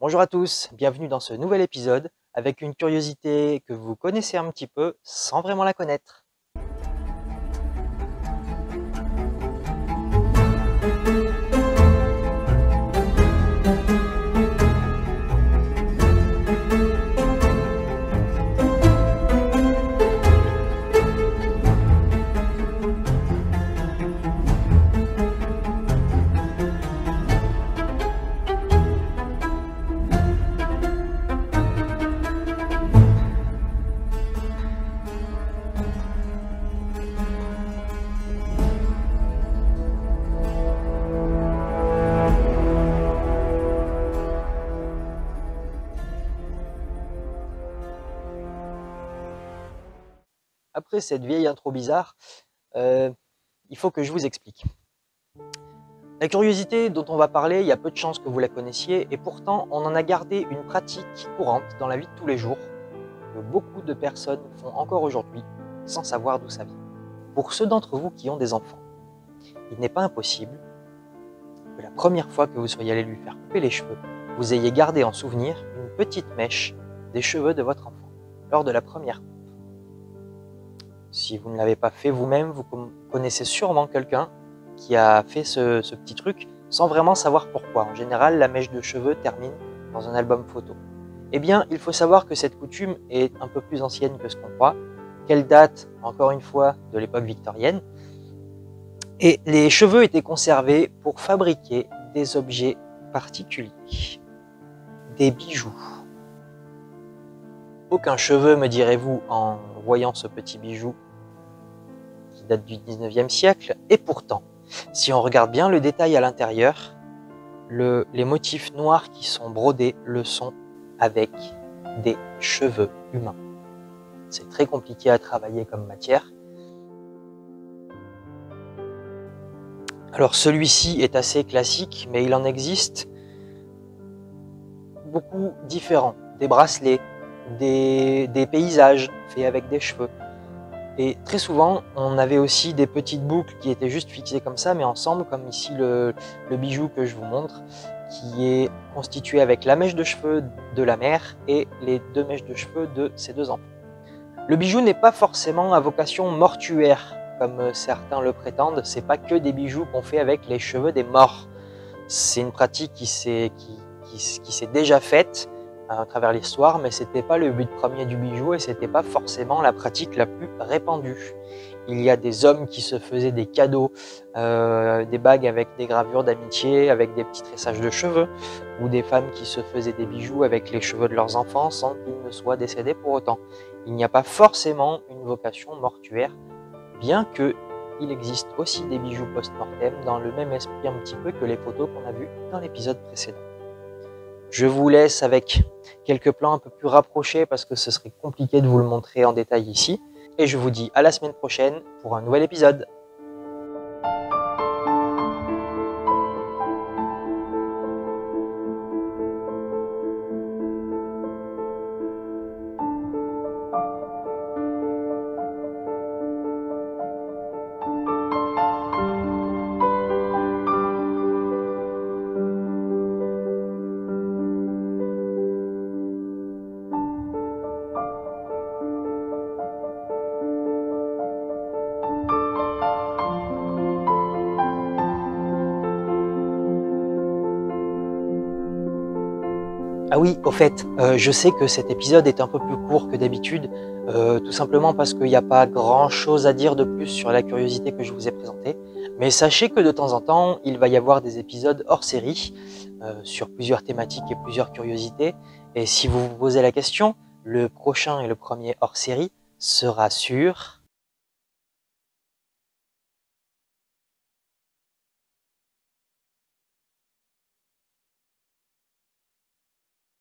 Bonjour à tous, bienvenue dans ce nouvel épisode avec une curiosité que vous connaissez un petit peu sans vraiment la connaître. Après cette vieille intro bizarre, il faut que je vous explique. La curiosité dont on va parler, il y a peu de chances que vous la connaissiez et pourtant on en a gardé une pratique courante dans la vie de tous les jours que beaucoup de personnes font encore aujourd'hui sans savoir d'où ça vient. Pour ceux d'entre vous qui ont des enfants, il n'est pas impossible que la première fois que vous soyez allé lui faire couper les cheveux, vous ayez gardé en souvenir une petite mèche des cheveux de votre enfant lors de la première coupe. Si vous ne l'avez pas fait vous-même, vous connaissez sûrement quelqu'un qui a fait ce petit truc sans vraiment savoir pourquoi. En général, la mèche de cheveux termine dans un album photo. Eh bien, il faut savoir que cette coutume est un peu plus ancienne que ce qu'on croit, qu'elle date, encore une fois, de l'époque victorienne. Et les cheveux étaient conservés pour fabriquer des objets particuliers, des bijoux. Aucun cheveu, me direz-vous, en voyant ce petit bijou qui date du 19e siècle. Et pourtant, si on regarde bien le détail à l'intérieur, les motifs noirs qui sont brodés le sont avec des cheveux humains. C'est très compliqué à travailler comme matière. Alors celui-ci est assez classique, mais il en existe beaucoup différents. Des bracelets, des paysages faits avec des cheveux. Et très souvent, on avait aussi des petites boucles qui étaient juste fixées comme ça, mais ensemble, comme ici le bijou que je vous montre, qui est constitué avec la mèche de cheveux de la mère et les deux mèches de cheveux de ses deux enfants. Le bijou n'est pas forcément à vocation mortuaire, comme certains le prétendent. C'est pas que des bijoux qu'on fait avec les cheveux des morts. C'est une pratique qui s'est déjà faite à travers l'histoire, mais c'était pas le but premier du bijou et c'était pas forcément la pratique la plus répandue. Il y a des hommes qui se faisaient des cadeaux, des bagues avec des gravures d'amitié, avec des petits tressages de cheveux, ou des femmes qui se faisaient des bijoux avec les cheveux de leurs enfants sans qu'ils ne soient décédés pour autant. Il n'y a pas forcément une vocation mortuaire, bien que il existe aussi des bijoux post-mortem dans le même esprit un petit peu que les photos qu'on a vues dans l'épisode précédent. Je vous laisse avec quelques plans un peu plus rapprochés parce que ce serait compliqué de vous le montrer en détail ici. Et je vous dis à la semaine prochaine pour un nouvel épisode. Ah oui, au fait, je sais que cet épisode est un peu plus court que d'habitude, tout simplement parce qu'il n'y a pas grand-chose à dire de plus sur la curiosité que je vous ai présentée. Mais sachez que de temps en temps, il va y avoir des épisodes hors série sur plusieurs thématiques et plusieurs curiosités. Et si vous vous posez la question, le prochain et le premier hors série sera sur